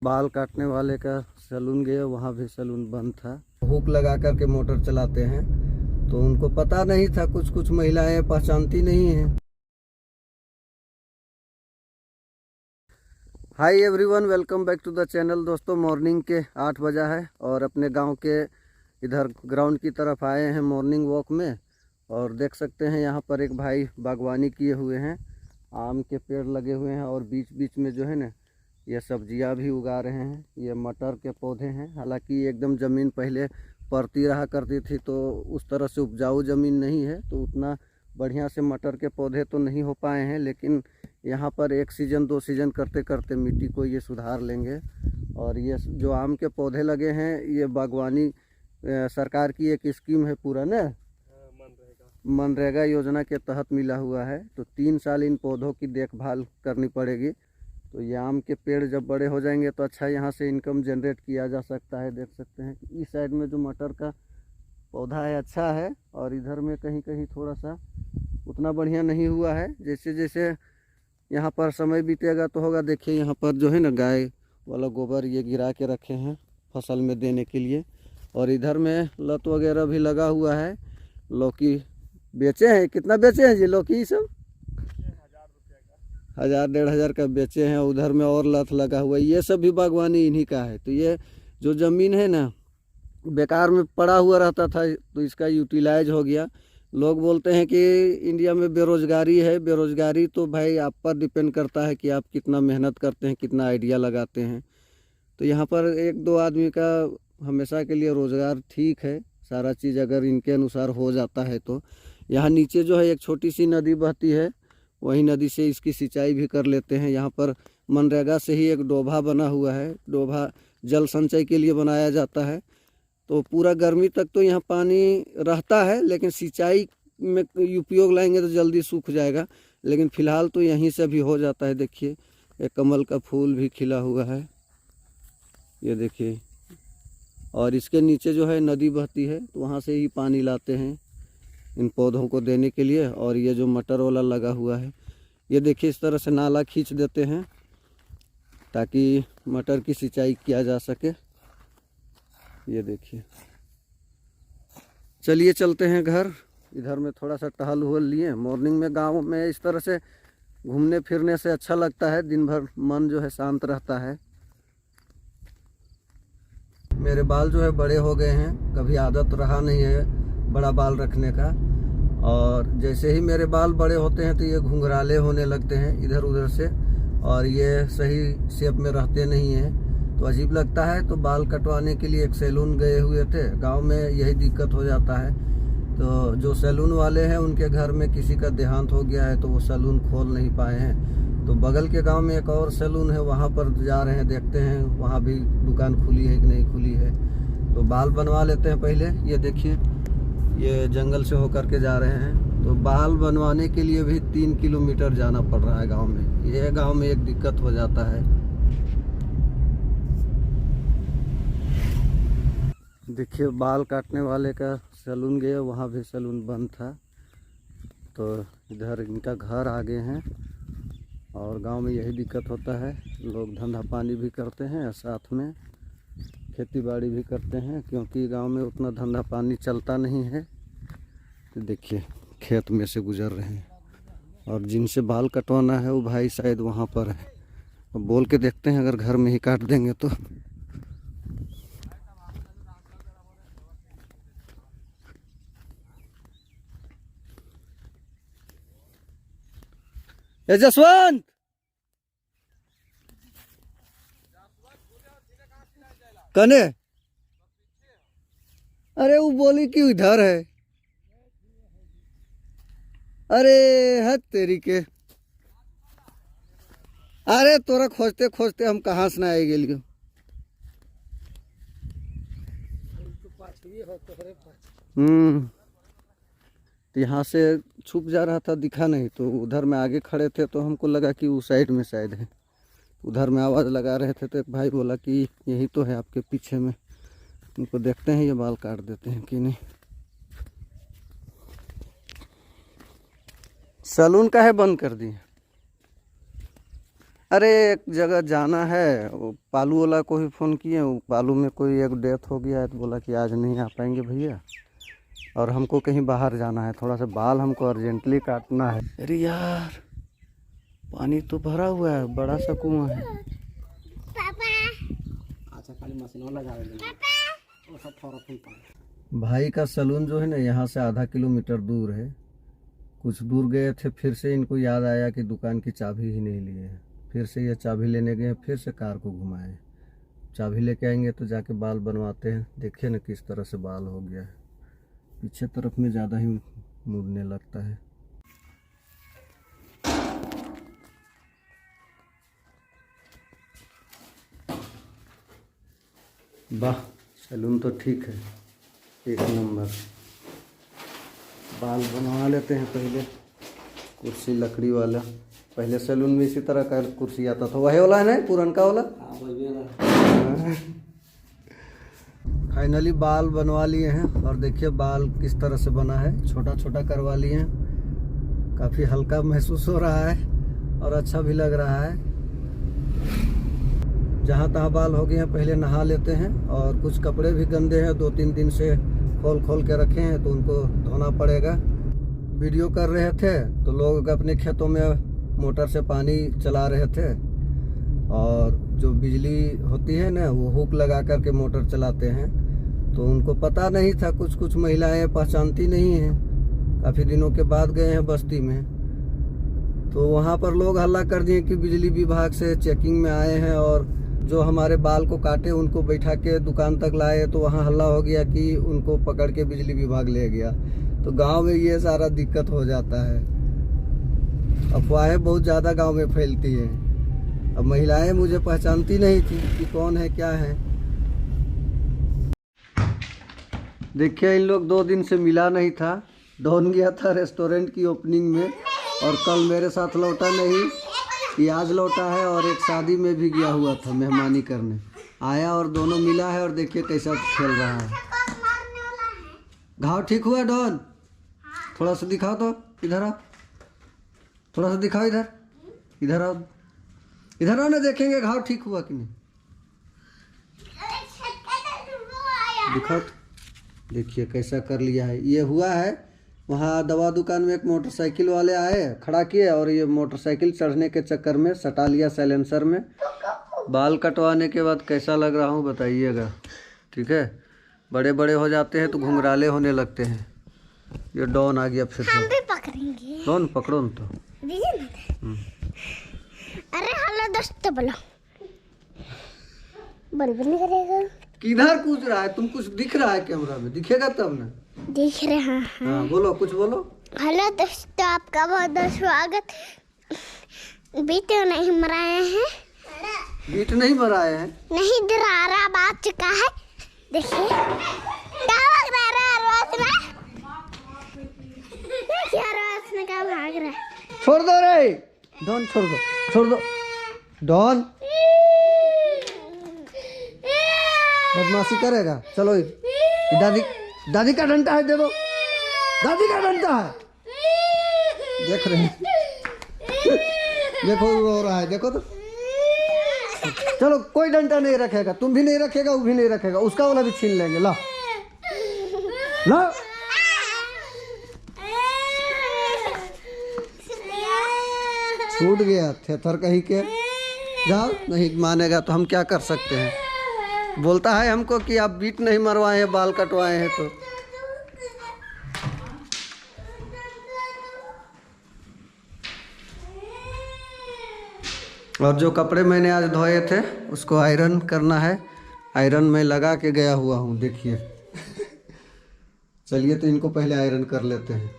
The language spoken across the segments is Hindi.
बाल काटने वाले का सैलून गए, वहाँ भी सैलून बंद था। हुक लगा करके मोटर चलाते हैं, तो उनको पता नहीं था। कुछ कुछ महिलाएं पहचानती नहीं हैं। Hi everyone, welcome back to the channel. दोस्तों, मॉर्निंग के 8 बजा है और अपने गांव के इधर ग्राउंड की तरफ आए हैं मॉर्निंग वॉक में। और देख सकते हैं यहाँ पर एक भाई बागवानी किए हुए हैं, आम के पेड़ लगे हुए हैं और बीच बीच में जो है ना ये सब्जियां भी उगा रहे हैं। ये मटर के पौधे हैं। हालांकि एकदम ज़मीन पहले पड़ती रहा करती थी, तो उस तरह से उपजाऊ ज़मीन नहीं है, तो उतना बढ़िया से मटर के पौधे तो नहीं हो पाए हैं। लेकिन यहाँ पर एक सीज़न 2 सीज़न करते करते मिट्टी को ये सुधार लेंगे। और ये जो आम के पौधे लगे हैं, ये बागवानी सरकार की एक स्कीम है, पूरा ना मनरेगा योजना के तहत मिला हुआ है। तो 3 साल इन पौधों की देखभाल करनी पड़ेगी। तो ये आम के पेड़ जब बड़े हो जाएंगे तो अच्छा यहाँ से इनकम जनरेट किया जा सकता है। देख सकते हैं कि इस साइड में जो मटर का पौधा है अच्छा है, और इधर में कहीं कहीं थोड़ा सा उतना बढ़िया नहीं हुआ है। जैसे जैसे यहाँ पर समय बीतेगा तो होगा। देखिए यहाँ पर जो है ना गाय वाला गोबर ये गिरा के रखे हैं फसल में देने के लिए। और इधर में लत वगैरह भी लगा हुआ है। लौकी बेचे हैं। कितना बेचे हैं जी लौकी? सब 1000-1500 का बेचे हैं। उधर में और लत लगा हुआ है। ये सब भी बागवानी इन्हीं का है। तो ये जो ज़मीन है ना बेकार में पड़ा हुआ रहता था, तो इसका यूटिलाइज हो गया। लोग बोलते हैं कि इंडिया में बेरोज़गारी है। बेरोज़गारी तो भाई आप पर डिपेंड करता है कि आप कितना मेहनत करते हैं, कितना आइडिया लगाते हैं। तो यहाँ पर 1-2 आदमी का हमेशा के लिए रोज़गार ठीक है। सारा चीज़ अगर इनके अनुसार हो जाता है तो। यहाँ नीचे जो है एक छोटी सी नदी बहती है, वही नदी से इसकी सिंचाई भी कर लेते हैं। यहाँ पर मनरेगा से ही एक डोभा बना हुआ है। डोभा जल संचय के लिए बनाया जाता है। तो पूरा गर्मी तक तो यहाँ पानी रहता है, लेकिन सिंचाई में उपयोग लाएंगे तो जल्दी सूख जाएगा। लेकिन फ़िलहाल तो यहीं से भी हो जाता है। देखिए एक कमल का फूल भी खिला हुआ है, ये देखिए। और इसके नीचे जो है नदी बहती है, तो वहाँ से ही पानी लाते हैं इन पौधों को देने के लिए। और ये जो मटर वाला लगा हुआ है, ये देखिए इस तरह से नाला खींच देते हैं ताकि मटर की सिंचाई किया जा सके। ये देखिए। चलिए चलते हैं घर। इधर में थोड़ा सा टहल वहल लिए। मॉर्निंग में गांव में इस तरह से घूमने फिरने से अच्छा लगता है। दिन भर मन जो है शांत रहता है। मेरे बाल जो है बड़े हो गए हैं, कभी आदत रहा नहीं है बड़ा बाल रखने का। और जैसे ही मेरे बाल बड़े होते हैं तो ये घुंघराले होने लगते हैं इधर उधर से, और ये सही शेप में रहते नहीं हैं, तो अजीब लगता है। तो बाल कटवाने के लिए एक सैलून गए हुए थे। गांव में यही दिक्कत हो जाता है। तो जो सैलून वाले हैं उनके घर में किसी का देहांत हो गया है, तो वो सैलून खोल नहीं पाए हैं। तो बगल के गांव में एक और सैलून है, वहाँ पर जा रहे हैं, देखते हैं वहाँ भी दुकान खुली है कि नहीं खुली है। तो बाल बनवा लेते हैं पहले। ये देखिए ये जंगल से होकर के जा रहे हैं। तो बाल बनवाने के लिए भी 3 किलोमीटर जाना पड़ रहा है गांव में। ये गांव में एक दिक्कत हो जाता है। देखिए बाल काटने वाले का सैलून गए, वहाँ भी सैलून बंद था। तो इधर इनका घर आगे हैं। और गांव में यही दिक्कत होता है। लोग धंधा पानी भी करते हैं, साथ में खेती बाड़ी भी करते हैं, क्योंकि गांव में उतना धंधा पानी चलता नहीं है। तो देखिए खेत में से गुजर रहे हैं। और जिनसे बाल कटवाना है वो भाई शायद वहाँ पर है। अब बोल के देखते हैं, अगर घर में ही काट देंगे तो। ए जसवंत, कने? अरे वो बोली कि इधर है। अरे है तेरी के। अरे तोरा खोजते खोजते हम कहाँ से ना आए गेलियो। तो यहाँ से छुप जा रहा था, दिखा नहीं। तो उधर में आगे खड़े थे, तो हमको लगा कि उस साइड में शायद है। उधर में आवाज़ लगा रहे थे, तो एक भाई बोला कि यही तो है आपके पीछे में। उनको देखते हैं ये बाल काट देते हैं कि नहीं। सैलून का है बंद कर दिए। अरे एक जगह जाना है, वो पालू वाला को भी फ़ोन किए, वो पालू में कोई एक डेथ हो गया है तो बोला कि आज नहीं आ पाएंगे भैया, और हमको कहीं बाहर जाना है, थोड़ा सा बाल हमको अर्जेंटली काटना है। अरे यार पानी तो भरा हुआ है, बड़ा सा कुआं है। अच्छा खाली मशीनों लगा भाई का सलून जो है ना यहाँ से आधा किलोमीटर दूर है। कुछ दूर गए थे, फिर से इनको याद आया कि दुकान की चाबी ही नहीं लिए है। फिर से ये चाबी लेने गए, फिर से कार को घुमाए। चाबी लेके आएंगे तो जाके बाल बनवाते हैं। देखिए ना किस तरह से बाल हो गया है, पीछे तरफ में ज़्यादा ही मुड़ने लगता है। वाह सैलून तो ठीक है, एक नंबर। बाल बनवा लेते हैं पहले। कुर्सी लकड़ी वाला, पहले सैलून में इसी तरह का कुर्सी आता था, वही वाला है ना, पुरनका वाला। फाइनली बाल बनवा लिए हैं और देखिए बाल किस तरह से बना है, छोटा छोटा करवा लिए हैं। काफ़ी हल्का महसूस हो रहा है और अच्छा भी लग रहा है। जहाँ तहाँ बाल हो गए हैं, पहले नहा लेते हैं। और कुछ कपड़े भी गंदे हैं, 2-3 दिन से खोल के रखे हैं तो उनको धोना पड़ेगा। वीडियो कर रहे थे तो लोग अपने खेतों में मोटर से पानी चला रहे थे, और जो बिजली होती है ना वो हुक लगा करके मोटर चलाते हैं, तो उनको पता नहीं था। कुछ महिलाएं पहचानती नहीं हैं। काफ़ी दिनों के बाद गए हैं बस्ती में, तो वहाँ पर लोग हल्ला कर दिए कि बिजली विभाग से चेकिंग में आए हैं, और जो हमारे बाल को काटे उनको बैठा के दुकान तक लाए, तो वहाँ हल्ला हो गया कि उनको पकड़ के बिजली विभाग ले गया। तो गांव में ये सारा दिक्कत हो जाता है। अफवाहें बहुत ज़्यादा गांव में फैलती हैं। अब महिलाएं मुझे पहचानती नहीं थी कि कौन है क्या है। देखिए इन लोग 2 दिन से मिला नहीं था। डॉन गया था रेस्टोरेंट की ओपनिंग में, और कल मेरे साथ लौटा नहीं, कि आज लौटा है। और एक शादी में भी गया हुआ था मेहमानी करने, आया और दोनों मिला है। और देखिए कैसा खेल रहा है। घाव ठीक हुआ डॉन? थोड़ा सा दिखाओ तो, इधर आओ, थोड़ा सा दिखाओ इधर, इधर आओ, इधर आओ ना, देखेंगे घाव ठीक हुआ कि नहीं। दिखाओ तो। देखिए कैसा कर लिया है। ये हुआ है वहाँ दवा दुकान में एक मोटरसाइकिल वाले आए, खड़ा किए, और ये मोटरसाइकिल चढ़ने के चक्कर में सटा लिया साइलेंसर में। बाल कटवाने के बाद कैसा लग रहा हूँ बताइएगा, ठीक है। बड़े बड़े हो जाते हैं तो घुंघराले होने लगते हैं। ये डॉन आ गया फिर से। हम भी पकड़ेंगे। डॉन पकड़ो न तो। अरे हेलो दोस्तों, बोलो बल नहीं करेगा। किधर कूद रहा है? तुम कुछ दिख रहा है कैमरा में? दिखेगा तब ना। दिख रहा है। हाँ बोलो, कुछ बोलो। हेलो दोस्तों, आपका बहुत बहुत स्वागत। बीट नहीं मराए हैं। बीट नहीं मराए हैं? नहीं, दरारा बात चुका है। देखिए क्या भाग रहा है रोज में। देखिए रोज में क्या भाग रहा है। छोड़ दो रे डॉन, छोड़ दो, छोड़ दो डॉन, बदमाशी करेगा। चलो दादी, दादी का डंडा है, दे दो। दादी का डंडा है, देख रहे हैं। देखो रो रहा है, देखो तो। चलो कोई डंडा नहीं रखेगा, तुम भी नहीं रखेगा, वो भी नहीं रखेगा, उसका वाला भी छीन लेंगे। ला ला, छूट गया थेथर कहीं के। जाओ, नहीं मानेगा तो हम क्या कर सकते हैं। बोलता है हमको कि आप बीट नहीं मरवाए हैं, बाल कटवाए हैं। तो और जो कपड़े मैंने आज धोए थे उसको आयरन करना है। आयरन में लगा के गया हुआ हूँ, देखिए। चलिए तो इनको पहले आयरन कर लेते हैं।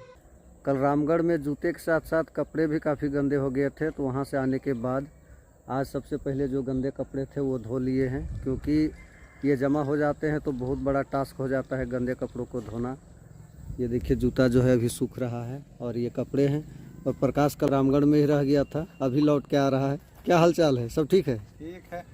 कल रामगढ़ में जूते के साथ साथ कपड़े भी काफ़ी गंदे हो गए थे, तो वहाँ से आने के बाद आज सबसे पहले जो गंदे कपड़े थे वो धो लिए हैं, क्योंकि ये जमा हो जाते हैं तो बहुत बड़ा टास्क हो जाता है गंदे कपड़ों को धोना। ये देखिए जूता जो है अभी सूख रहा है, और ये कपड़े हैं। और प्रकाश कल रामगढ़ में ही रह गया था, अभी लौट के आ रहा है। क्या हाल चाल है? सब ठीक है? ठीक है।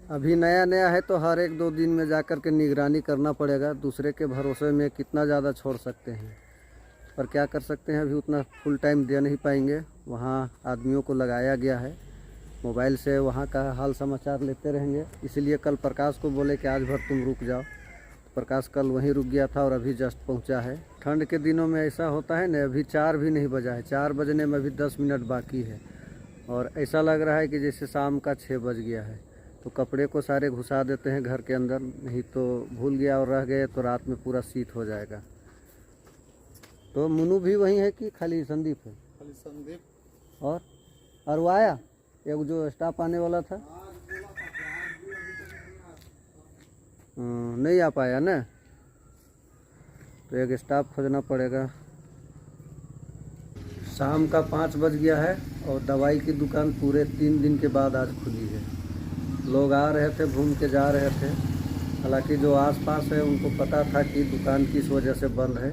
अभी नया नया है तो हर 1-2 दिन में जा कर के निगरानी करना पड़ेगा। दूसरे के भरोसे में कितना ज़्यादा छोड़ सकते हैं। पर क्या कर सकते हैं, अभी उतना फुल टाइम दे नहीं पाएंगे। वहाँ आदमियों को लगाया गया है, मोबाइल से वहाँ का हाल समाचार लेते रहेंगे। इसीलिए कल प्रकाश को बोले कि आज भर तुम रुक जाओ। प्रकाश कल वहीं रुक गया था और अभी जस्ट पहुँचा है। ठंड के दिनों में ऐसा होता है ना, अभी 4 भी नहीं बजा है, 4 बजने में अभी 10 मिनट बाकी है और ऐसा लग रहा है कि जैसे शाम का 6 बज गया है। तो कपड़े को सारे घुसा देते हैं घर के अंदर, नहीं तो भूल गया और रह गए तो रात में पूरा शीत हो जाएगा। तो मुन्नू भी वहीं है कि खाली संदीप है? खाली संदीप और वो आया एक जो स्टाफ आने वाला था, नहीं आ पाया ना, तो एक स्टाफ खोजना पड़ेगा। शाम का 5 बज गया है और दवाई की दुकान पूरे 3 दिन के बाद आज खुली है। लोग आ रहे थे, घूम के जा रहे थे। हालांकि जो आसपास है उनको पता था कि दुकान किस वजह से बंद है,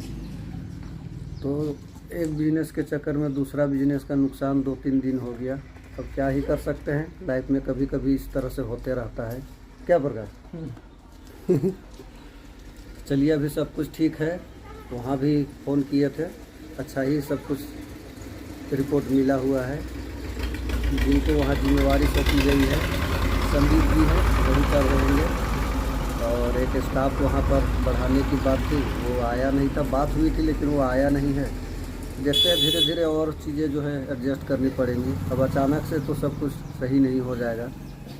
तो एक बिजनेस के चक्कर में दूसरा बिजनेस का नुकसान 2-3 दिन हो गया। अब क्या ही कर सकते हैं, लाइफ में कभी कभी इस तरह से होते रहता है। क्या प्रकार चलिए अभी सब कुछ ठीक है। वहाँ भी फ़ोन किए थे, अच्छा ही सब कुछ रिपोर्ट मिला हुआ है। जिनको वहाँ जिम्मेवारी सौंपी गई है, संदीप जी है, वहीं पर रहेंगे। और एक स्टाफ वहाँ पर बढ़ाने की बात थी, वो आया नहीं था। बात हुई थी लेकिन वो आया नहीं है। देखते हैं, धीरे धीरे और चीज़ें जो है एडजस्ट करनी पड़ेंगी। अब अचानक से तो सब कुछ सही नहीं हो जाएगा।